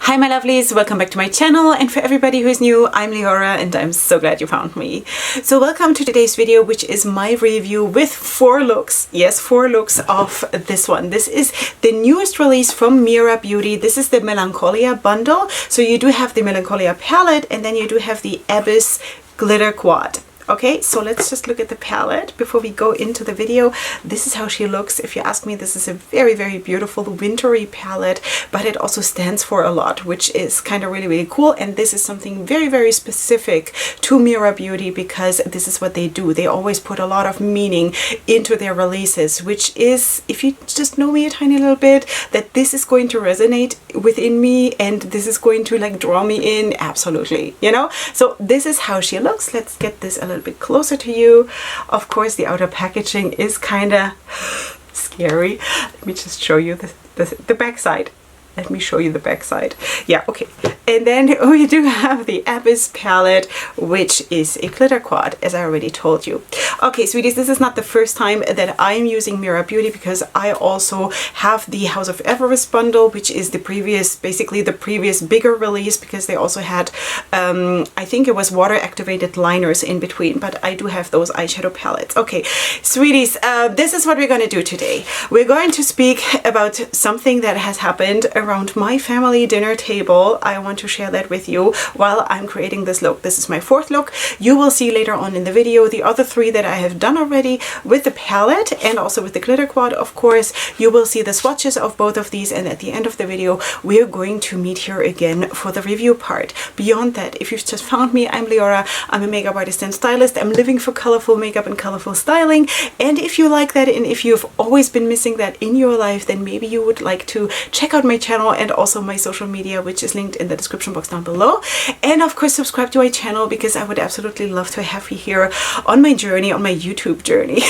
Hi my lovelies, welcome back to my channel, and for everybody who is new, I'm Leorah and I'm so glad you found me. So welcome to today's video, which is my review with 4 looks. Yes, 4 looks of this one. This is the newest release from Meera Beauty. This is the Melancholia bundle. So you do have the Melancholia palette and then you do have the Abyss glitter quad. Okay, so let's just look at the palette before we go into the video. This is how she looks. If you ask me, this is a very, very beautiful wintry palette, but it also stands for a lot, which is kind of really, really cool. And this is something very, very specific to Meera Beauty because this is what they do. They always put a lot of meaning into their releases, which is, if you just know me a tiny little bit, that this is going to resonate within me and this is going to like draw me in, absolutely, you know? So this is how she looks. Let's get this a little bit closer to you. Of course, the outer packaging is kind of scary. Let me just show you the back side. Let me show you the back side. Yeah, okay. And then we do have the Abyss palette, which is a glitter quad, as I already told you. Okay, sweeties, this is not the first time that I'm using Meera Beauty because I also have the House of Everest bundle, which is the previous, basically the previous bigger release, because they also had, I think it was water activated liners in between, but I do have those eyeshadow palettes. Okay, sweeties, this is what we're going to do today. We're going to speak about something that has happened around my family dinner table. I want to share that with you while I'm creating this look. This is my 4th look. You will see later on in the video the other 3 that I have done already with the palette and also with the glitter quad. Of course, you will see the swatches of both of these, and at the end of the video we are going to meet here again for the review part. Beyond that, if you've just found me, I'm Leorah. I'm a makeup artist and stylist. I'm living for colorful makeup and colorful styling, and if you like that and if you've always been missing that in your life, then maybe you would like to check out my channel and also my social media, which is linked in the description box down below. And of course, subscribe to my channel because I would absolutely love to have you here on my journey, on my YouTube journey.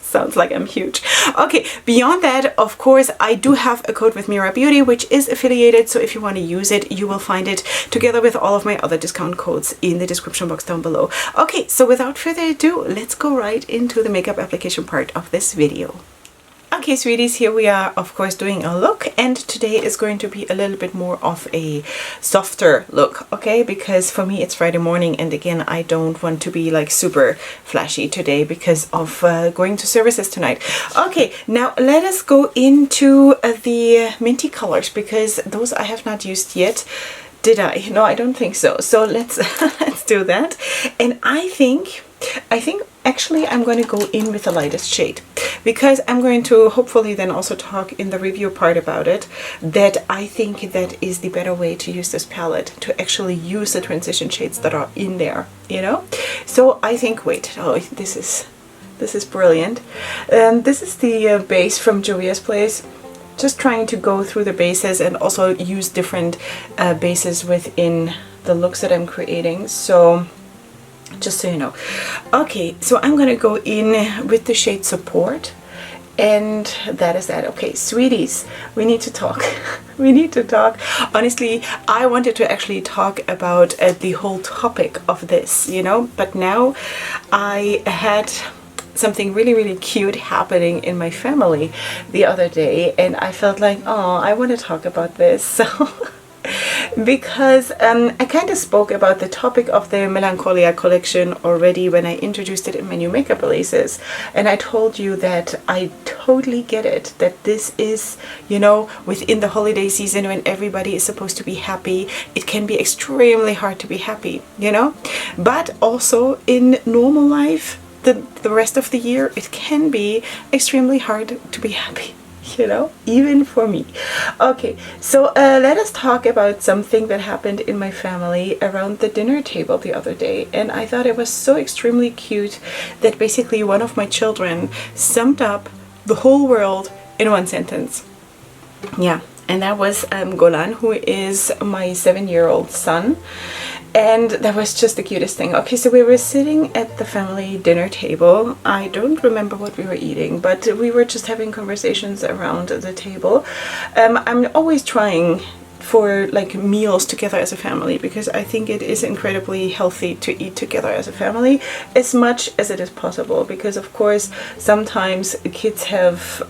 Sounds like I'm huge. Okay, beyond that, of course, I do have a code with Meera Beauty, which is affiliated. So if you want to use it, you will find it together with all of my other discount codes in the description box down below. Okay, so without further ado, let's go right into the makeup application part of this video. Okay, sweeties, here we are, of course, doing a look, and today is going to be a little bit more of a softer look, okay? Because for me it's Friday morning, and again, I don't want to be like super flashy today because of going to services tonight. Okay, now let us go into the minty colors because those I have not used yet. Did I? No, I don't think so. So let's let's do that. And I think actually I'm going to go in with the lightest shade because I'm going to hopefully then also talk in the review part about it, that I think that is the better way to use this palette, to actually use the transition shades that are in there, you know? So I think, wait, oh, this is brilliant. This is the base from Juvia's Place. Just trying to go through the bases and also use different bases within the looks that I'm creating. So just so you know. Okay, so I'm gonna go in with the shade Support, and that is that. Okay, sweeties, we need to talk. We need to talk. Honestly, I wanted to actually talk about the whole topic of this, you know, but now I had something really, really cute happening in my family the other day, and I felt like, oh, I want to talk about this. So because I kind of spoke about the topic of the Melancholia collection already when I introduced it in my new makeup releases, and I told you that I totally get it, that this is, you know, within the holiday season when everybody is supposed to be happy, it can be extremely hard to be happy, you know, but also in normal life, the rest of the year, it can be extremely hard to be happy, you know, even for me. Okay, so let us talk about something that happened in my family around the dinner table the other day, and I thought it was so extremely cute that basically one of my children summed up the whole world in one sentence. Yeah, and that was Golan, who is my 7-year-old son. And that was just the cutest thing. Okay, so we were sitting at the family dinner table. I don't remember what we were eating, but we were just having conversations around the table. I'm always trying for like meals together as a family, because I think it is incredibly healthy to eat together as a family as much as it is possible, because of course sometimes kids have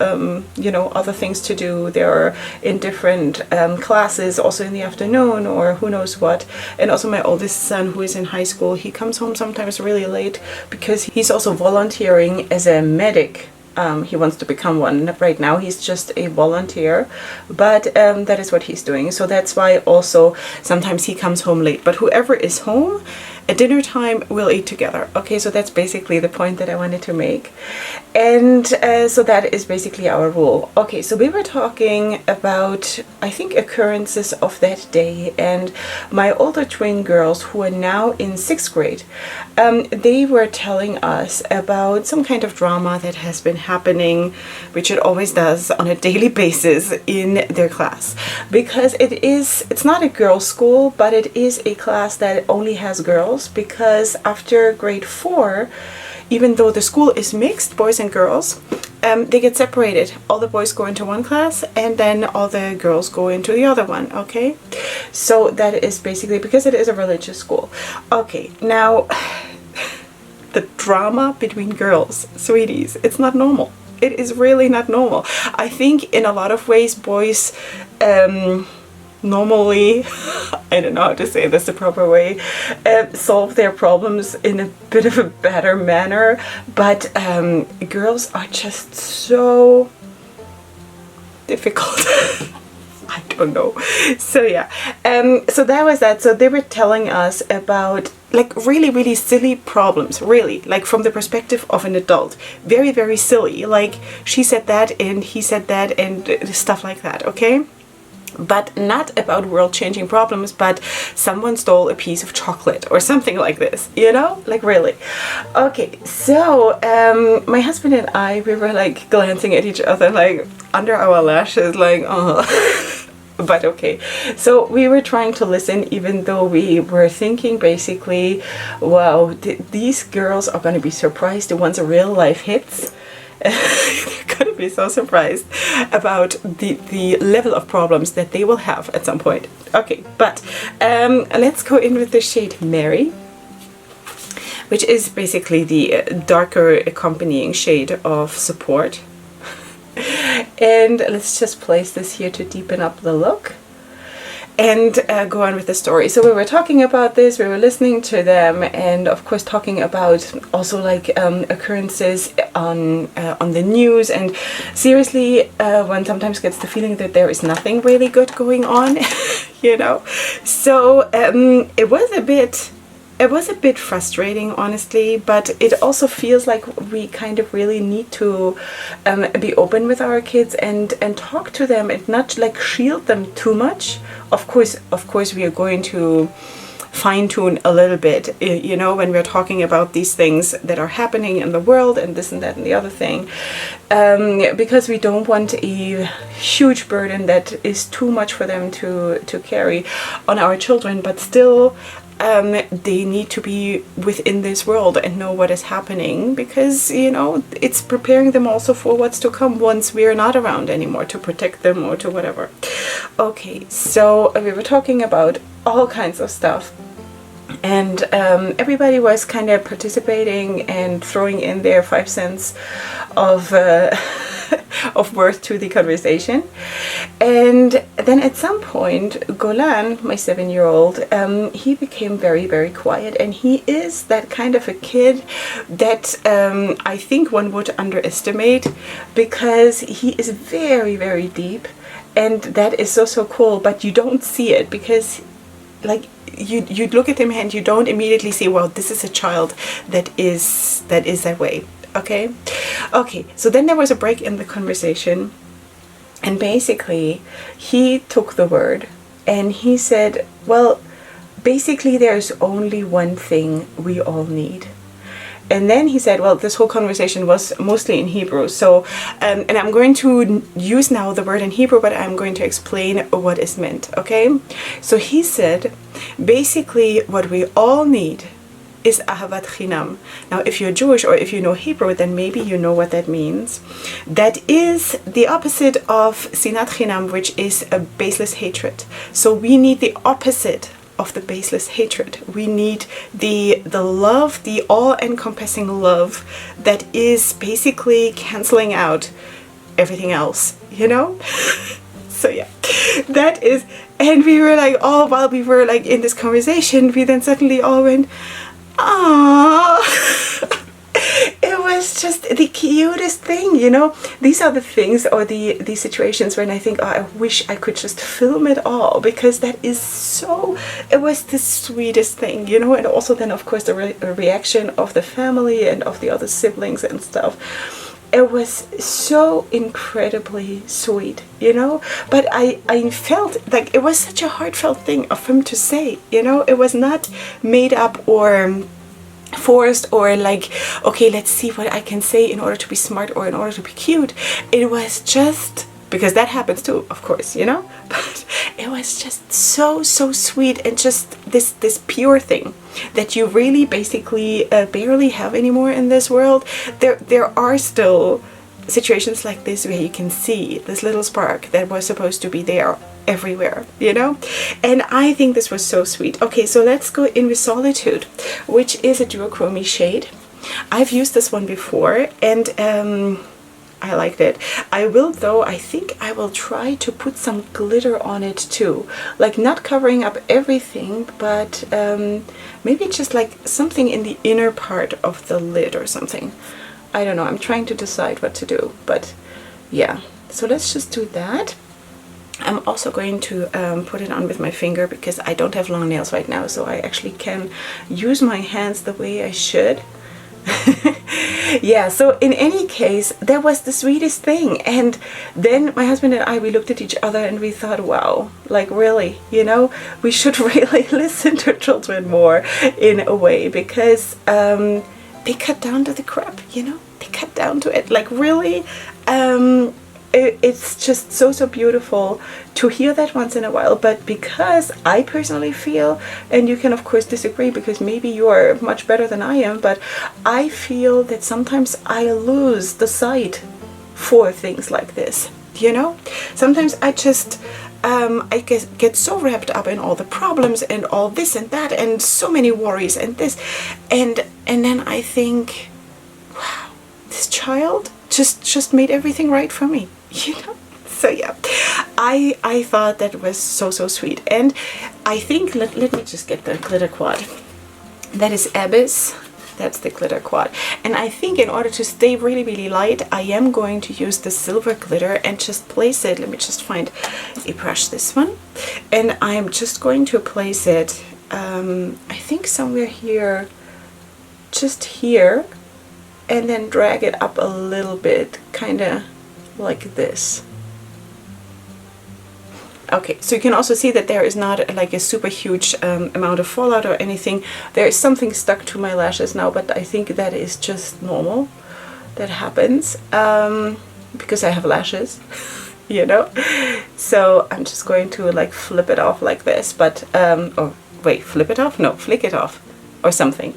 you know, other things to do. They're in different classes also in the afternoon or who knows what. And also my oldest son, who is in high school, he comes home sometimes really late because he's also volunteering as a medic. He wants to become one. Right now he's just a volunteer, but that is what he's doing. So that's why also sometimes he comes home late. But whoever is home at dinner time, we'll eat together. Okay, so that's basically the point that I wanted to make. And so that is basically our rule. Okay, so we were talking about, I think, occurrences of that day, and my older twin girls, who are now in 6th grade, they were telling us about some kind of drama that has been happening, which it always does on a daily basis in their class, because it's not a girls' school, but it is a class that only has girls, because after grade 4, even though the school is mixed, boys and girls, they get separated. All the boys go into one class and then all the girls go into the other one. Okay, so that is basically because it is a religious school. Okay, now the drama between girls, sweeties, it's not normal. It is really not normal. I think in a lot of ways boys normally, I don't know how to say this the proper way, solve their problems in a bit of a better manner, but girls are just so difficult. I don't know. So yeah, so that was that. So they were telling us about like really silly problems, really, like from the perspective of an adult, very silly, like she said that and he said that and stuff like that. Okay, but not about world-changing problems, but someone stole a piece of chocolate or something like this, you know, like really. Okay, so my husband and I, we were like glancing at each other like under our lashes, like oh. But okay, so we were trying to listen, even though we were thinking basically, wow, these girls are going to be surprised once a real life hits. They're gonna be so surprised about the level of problems that they will have at some point. Okay, but let's go in with the shade Mary, which is basically the darker accompanying shade of Support. And let's just place this here to deepen up the look and go on with the story. So we were talking about this, we were listening to them, and of course talking about also like occurrences on the news. And seriously, one sometimes gets the feeling that there is nothing really good going on, you know. So it was a bit frustrating, honestly, but it also feels like we kind of really need to be open with our kids and talk to them and not like shield them too much. Of course we are going to fine-tune a little bit, you know, when we're talking about these things that are happening in the world and this and that and the other thing, because we don't want a huge burden that is too much for them to carry on our children, but still they need to be within this world and know what is happening, because, you know, it's preparing them also for what's to come once we're not around anymore, to protect them or to whatever. Okay, so we were talking about all kinds of stuff, and everybody was kind of participating and throwing in their 5 cents of of worth to the conversation. And then at some point, Golan, my 7-year-old, he became very quiet, and he is that kind of a kid that I think one would underestimate, because he is very deep, and that is so cool, but you don't see it, because like you look at him and you don't immediately see, well, this is a child that is that way. Okay, so then there was a break in the conversation, and basically he took the word and he said, well, basically there's only one thing we all need. And then he said, well, this whole conversation was mostly in Hebrew, so and I'm going to use now the word in Hebrew, but I'm going to explain what is meant. Okay, so he said, basically what we all need is Ahavat Chinam. Now, if you're Jewish or if you know Hebrew, then maybe you know what that means. That is the opposite of Sinat Chinam, which is a baseless hatred. So we need the opposite of the baseless hatred. We need the love, the all-encompassing love that is basically canceling out everything else, you know? So yeah, that is, and we were like, all while we were like in this conversation, we then suddenly all went, aww. It was just the cutest thing, you know. These are the things, or the situations when I think, oh, I wish I could just film it all, because that is so, it was the sweetest thing, you know. And also then of course the reaction of the family and of the other siblings and stuff. It was so incredibly sweet, you know. But I felt like it was such a heartfelt thing of him to say, you know. It was not made up or forced or like, okay, let's see what I can say in order to be smart or in order to be cute. It was just, because that happens too, of course, you know, but it was just so sweet, and just this pure thing that you really basically barely have anymore in this world. There are still situations like this where you can see this little spark that was supposed to be there everywhere, you know. And I think this was so sweet. Okay, so let's go in with Solitude, which is a duochrome shade. I've used this one before, and I liked it. I will, though, I think I will try to put some glitter on it too, like not covering up everything, but maybe just like something in the inner part of the lid or something. I don't know, I'm trying to decide what to do, but yeah, so let's just do that. I'm also going to put it on with my finger, because I don't have long nails right now, so I actually can use my hands the way I should. Yeah, so in any case, that was the sweetest thing. And then my husband and I, we looked at each other and we thought, wow, like really, you know, we should really listen to children more in a way, because they cut down to the crap, you know, they cut down to it, like really. It's just so beautiful to hear that once in a while. But because I personally feel, and you can of course disagree because maybe you are much better than I am, but I feel that sometimes I lose the sight for things like this, you know. Sometimes I just I get so wrapped up in all the problems and all this and that and so many worries and this, and then I think, wow, this child just made everything right for me, you know. So yeah, I thought that was so sweet. And I think, let me just get the glitter quad. That is Abyss. That's the glitter quad. And I think in order to stay really light, I am going to use the silver glitter and just place it. Let me just find a brush, this one. And I'm just going to place it, I think somewhere here, just here, and then drag it up a little bit, kind of like this. Okay, so you can also see that there is not like a super huge amount of fallout or anything. There is something stuck to my lashes now, but I think that is just normal. That happens because I have lashes, you know. So I'm just going to like flip it off like this, but oh wait, flip it off? No, flick it off or something.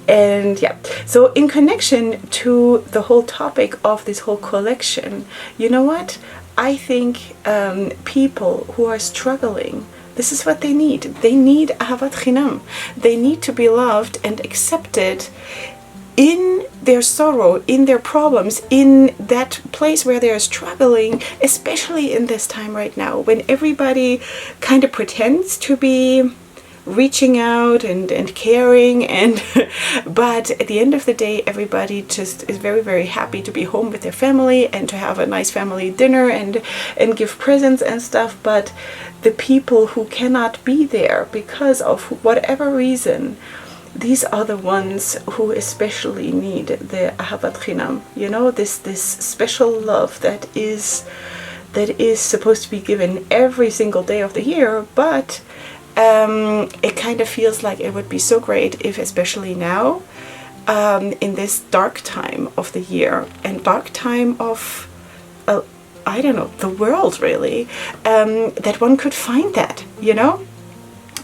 And yeah, so in connection to the whole topic of this whole collection, you know what? I think people who are struggling, this is what they need. They need Ahavat Chinam. They need to be loved and accepted in their sorrow, in their problems, in that place where they're struggling, especially in this time right now when everybody kind of pretends to be reaching out and caring, and but at the end of the day everybody just is very happy to be home with their family and to have a nice family dinner and give presents and stuff. But the people who cannot be there because of whatever reason, these are the ones who especially need the Ahavat Chinam, you know, this special love that is supposed to be given every single day of the year. But it kind of feels like it would be so great if, especially now, in this dark time of the year and dark time of, I don't know, the world really, that one could find that, you know.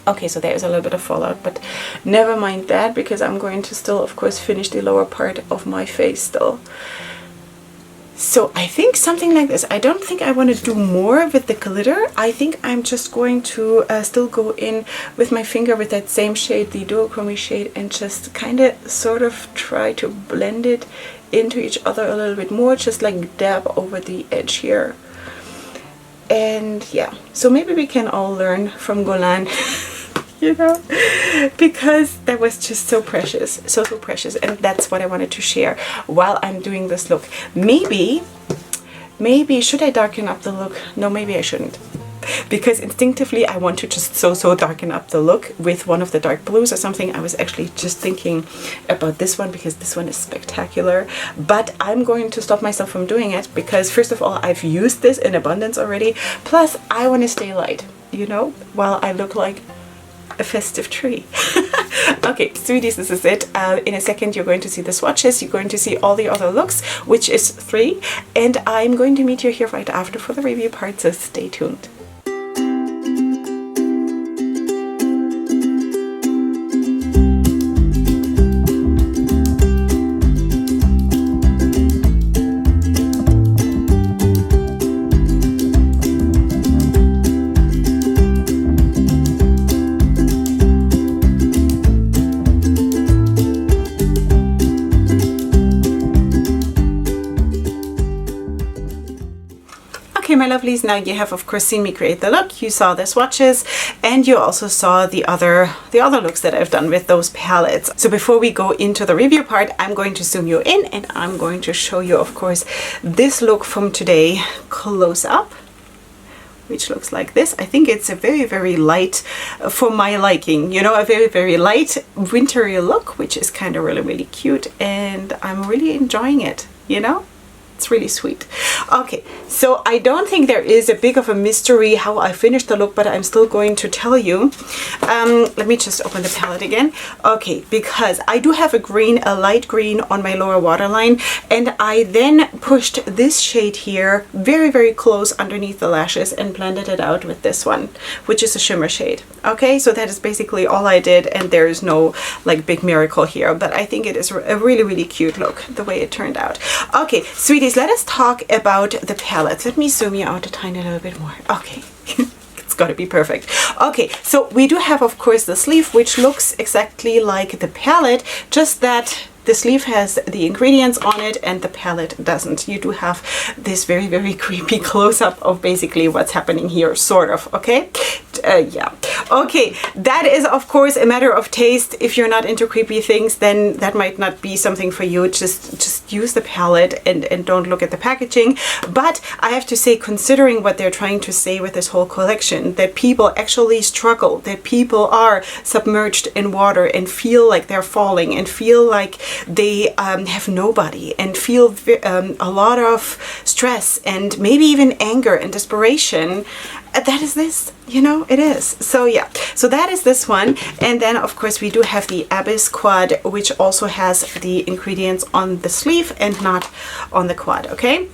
Okay, so there is a little bit of fallout, but never mind that, because I'm going to still, of course, finish the lower part of my face still. So I think something like this. I don't think I want to do more with the glitter. I think I'm just going to still go in with my finger with that same shade, the duochrome shade, and just kind of sort of try to blend it into each other a little bit more, just like dab over the edge here. And yeah, so maybe we can all learn from Gourmande, you know, because that was just so precious, so precious, and that's what I wanted to share while I'm doing this look. Maybe should I darken up the look? No, maybe I shouldn't, because instinctively I want to just so darken up the look with one of the dark blues or something. I was actually just thinking about this one because this one is spectacular, but I'm going to stop myself from doing it because first of all, I've used this in abundance already, plus I want to stay light, you know, while I look like a festive tree. Okay, sweeties, this is it. In a second you're going to see the swatches, you're going to see all the other looks, which is 3, and I'm going to meet you here right after for the review part, so stay tuned. Okay, my lovelies, now you have of course seen me create the look, you saw the swatches, and you also saw the other looks that I've done with those palettes. So before we go into the review part, I'm going to zoom you in and I'm going to show you of course this look from today close up, which looks like this. I think it's a very light, for my liking, you know, a very light wintry look, which is kind of really cute, and I'm really enjoying it, you know. It's really sweet. Okay, so I don't think there is a big of a mystery how I finished the look, but I'm still going to tell you. Let me just open the palette again. Okay, because I do have a light green on my lower waterline, and I then pushed this shade here very close underneath the lashes and blended it out with this one, which is a shimmer shade. Okay, so that is basically all I did, and there is no like big miracle here, but I think it is a really cute look the way it turned out. Okay, sweeties, let us talk about the palettes. Let me zoom you out a tiny little bit more. Okay. It's got to be perfect. Okay, so we do have of course the sleeve, which looks exactly like the palette, just that the sleeve has the ingredients on it and the palette doesn't. You do have this very creepy close-up of basically what's happening here, sort of. Okay, yeah. Okay, that is of course a matter of taste. If you're not into creepy things, then that might not be something for you. Just use the palette and don't look at the packaging. But I have to say, considering what they're trying to say with this whole collection, that people actually struggle, that people are submerged in water and feel like they're falling and feel like they have nobody and feel a lot of stress and maybe even anger and desperation, that is this, you know, it is. So yeah, so that is this one. And then of course we do have the Abyss quad, which also has the ingredients on the sleeve and not on the quad. Okay,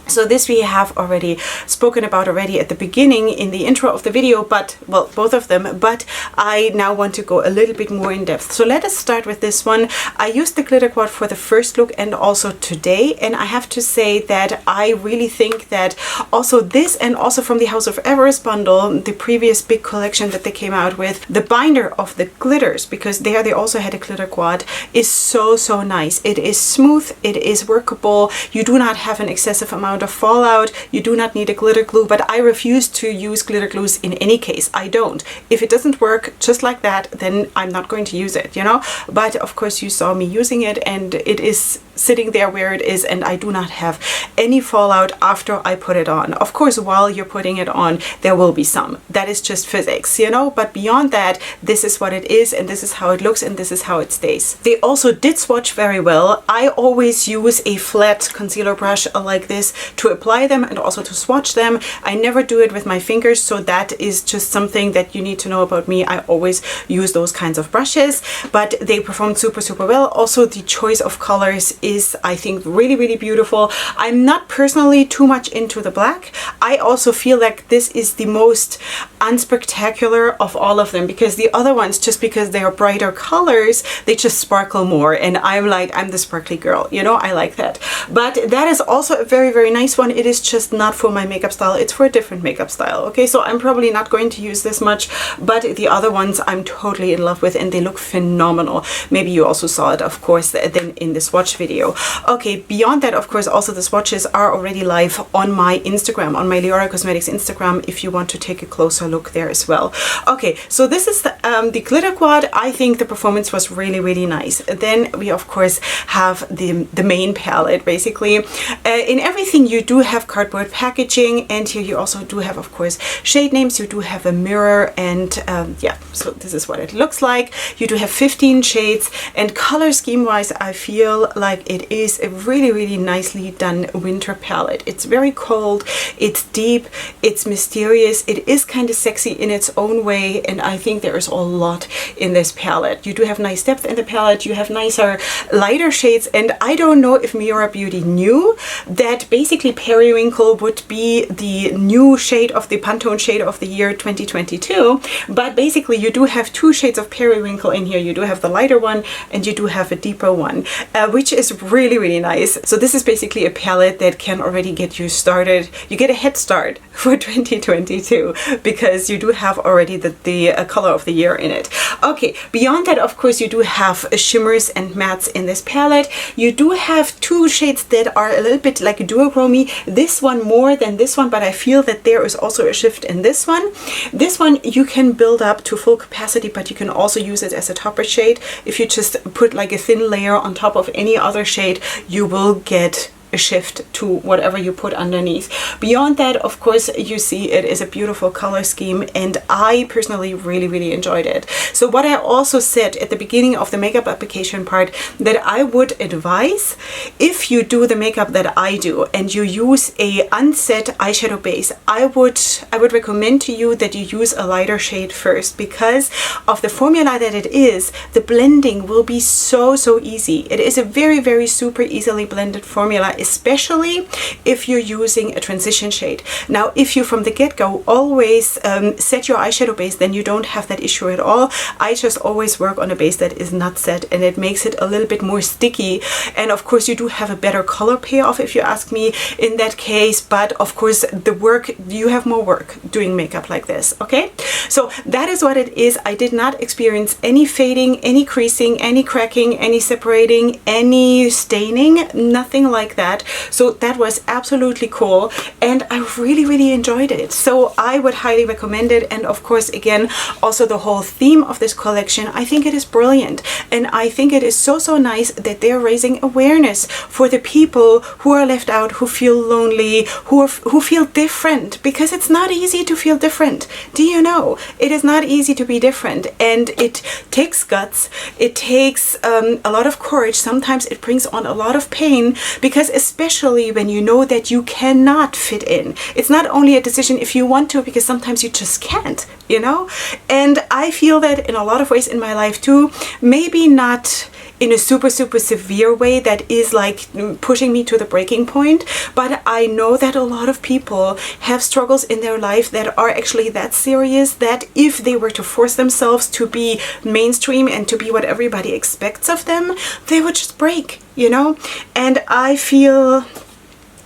so this we have already spoken about already at the beginning in the intro of the video, but well, both of them, but I now want to go a little bit more in depth. So let us start with this one. I used the glitter quad for the first look and also today, and I have to say that I really think that also this, and also from the House of Everest bundle, the previous big collection that they came out with, the binder of the glitters, because there they also had a glitter quad, is so nice. It is smooth, it is workable, you do not have an excessive amount of fallout, you do not need a glitter glue, but I refuse to use glitter glues in any case. I don't. If it doesn't work just like that, then I'm not going to use it, you know. But of course you saw me using it and it is sitting there where it is, and I do not have any fallout after I put it on. Of course, while you're putting it on, there will be some. That is just physics, you know, but beyond that, this is what it is, and this is how it looks, and this is how it stays. They also did swatch very well. I always use a flat concealer brush like this to apply them and also to swatch them. I never do it with my fingers, so that is just something that you need to know about me. I always use those kinds of brushes, but they performed super, super well. Also, the choice of colors is, I think, really, really beautiful. I'm not personally too much into the black. I also feel like this is the most unspectacular of all of them, because the other ones, just because they are brighter colors, they just sparkle more, and I'm like, I'm the sparkly girl, you know, I like that. But that is also a very, very nice one. It is just not for my makeup style, it's for a different makeup style. Okay, so I'm probably not going to use this much, but the other ones I'm totally in love with, and they look phenomenal. Maybe you also saw it, of course, then in the swatch video. Okay, beyond that, of course, also the swatches are already live on my Instagram, on my Leorah Cosmetics Instagram, if you want to take a closer look there as well. Okay, so this is the glitter quad. I think the performance was really, really nice. Then we of course have the main palette. Basically, in everything you do have cardboard packaging, and here you also do have, of course, shade names. You do have a mirror, and yeah, so this is what it looks like. You do have 15 shades, and color scheme wise, I feel like it is a really, really nicely done winter palette. It's very cold, it's deep, it's mysterious, it is kind of sexy in its own way, and I think there is a lot in this palette. You do have nice depth in the palette, you have nicer lighter shades, and I don't know if Meera Beauty knew that basically Periwinkle would be the new shade of the Pantone shade of the year 2022, but basically you do have two shades of Periwinkle in here. You do have the lighter one and you do have a deeper one, which is really, really nice. So this is basically a palette that can already get you started. You get a head start for 2022 because you do have already the color of the year in it. Okay, beyond that, of course, you do have shimmers and mattes in this palette. You do have two shades that are a little bit like duochrome. This one more than this one, but I feel that there is also a shift in this one. This one you can build up to full capacity, but you can also use it as a topper shade. If you just put like a thin layer on top of any other shade, you will get a shift to whatever you put underneath. Beyond that, of course, you see it is a beautiful color scheme, and I personally really, really enjoyed it. So what I also said at the beginning of the makeup application part, that I would advise, if you do the makeup that I do and you use a unset eyeshadow base, I would recommend to you that you use a lighter shade first, because of the formula that it is, the blending will be so easy. It is a very, very super easily blended formula, especially if you're using a transition shade. Now, if you from the get-go always set your eyeshadow base, then you don't have that issue at all. I just always work on a base that is not set, and it makes it a little bit more sticky. And of course, you do have a better color payoff if you ask me in that case. But of course, the work, you have more work doing makeup like this. Okay, so that is what it is. I did not experience any fading, any creasing, any cracking, any separating, any staining, nothing like that. So that was absolutely cool, and I really, really enjoyed it. So I would highly recommend it. And of course, again, also the whole theme of this collection, I think it is brilliant, and I think it is so nice that they're raising awareness for the people who are left out, who feel lonely, who feel different, because it's not easy to feel different. Do you know? It is not easy to be different, and it takes guts, it takes a lot of courage. Sometimes it brings on a lot of pain, because especially when you know that you cannot fit in. It's not only a decision if you want to, because sometimes you just can't, you know? And I feel that in a lot of ways in my life too, maybe not in a super severe way that is like pushing me to the breaking point, but I know that a lot of people have struggles in their life that are actually that serious, that if they were to force themselves to be mainstream and to be what everybody expects of them, they would just break, you know? And I feel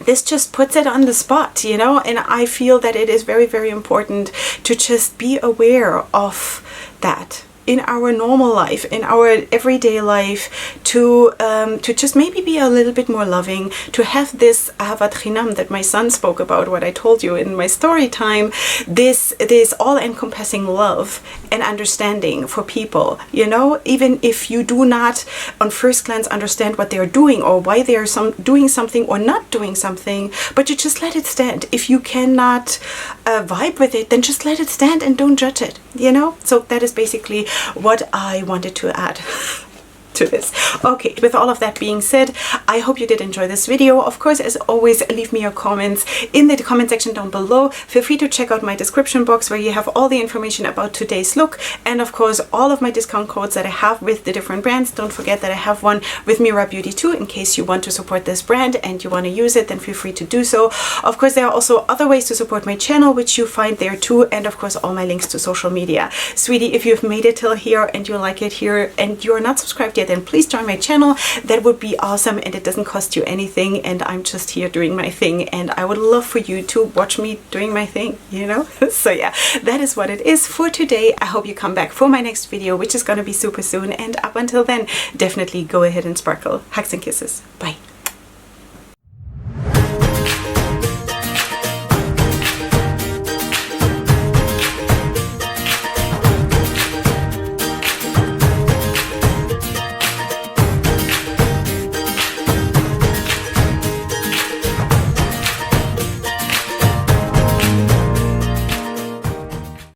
this just puts it on the spot, you know? And I feel that it is very, very important to just be aware of that in our normal life, in our everyday life, to just maybe be a little bit more loving, to have this ahavat chinam that my son spoke about, what I told you in my story time, this all-encompassing love and understanding for people, you know, even if you do not on first glance understand what they're doing or why they're doing something or not doing something, but you just let it stand. If you cannot vibe with it, then just let it stand and don't judge it, you know? So that is basically what I wanted to add to this. Okay, with all of that being said, I hope you did enjoy this video. Of course, as always, leave me your comments in the comment section down below. Feel free to check out my description box where you have all the information about today's look, and of course all of my discount codes that I have with the different brands. Don't forget that I have one with Meera Beauty too, in case you want to support this brand and you want to use it, then feel free to do so. Of course, there are also other ways to support my channel, which you find there too, and of course all my links to social media. Sweetie, if you've made it till here and you like it here and you're not subscribed yet, then please join my channel. That would be awesome, and it doesn't cost you anything, and I'm just here doing my thing, and I would love for you to watch me doing my thing, you know. So yeah, that is what it is for today. I hope you come back for my next video, which is going to be super soon, and up until then, definitely go ahead and sparkle. Hugs and kisses. Bye.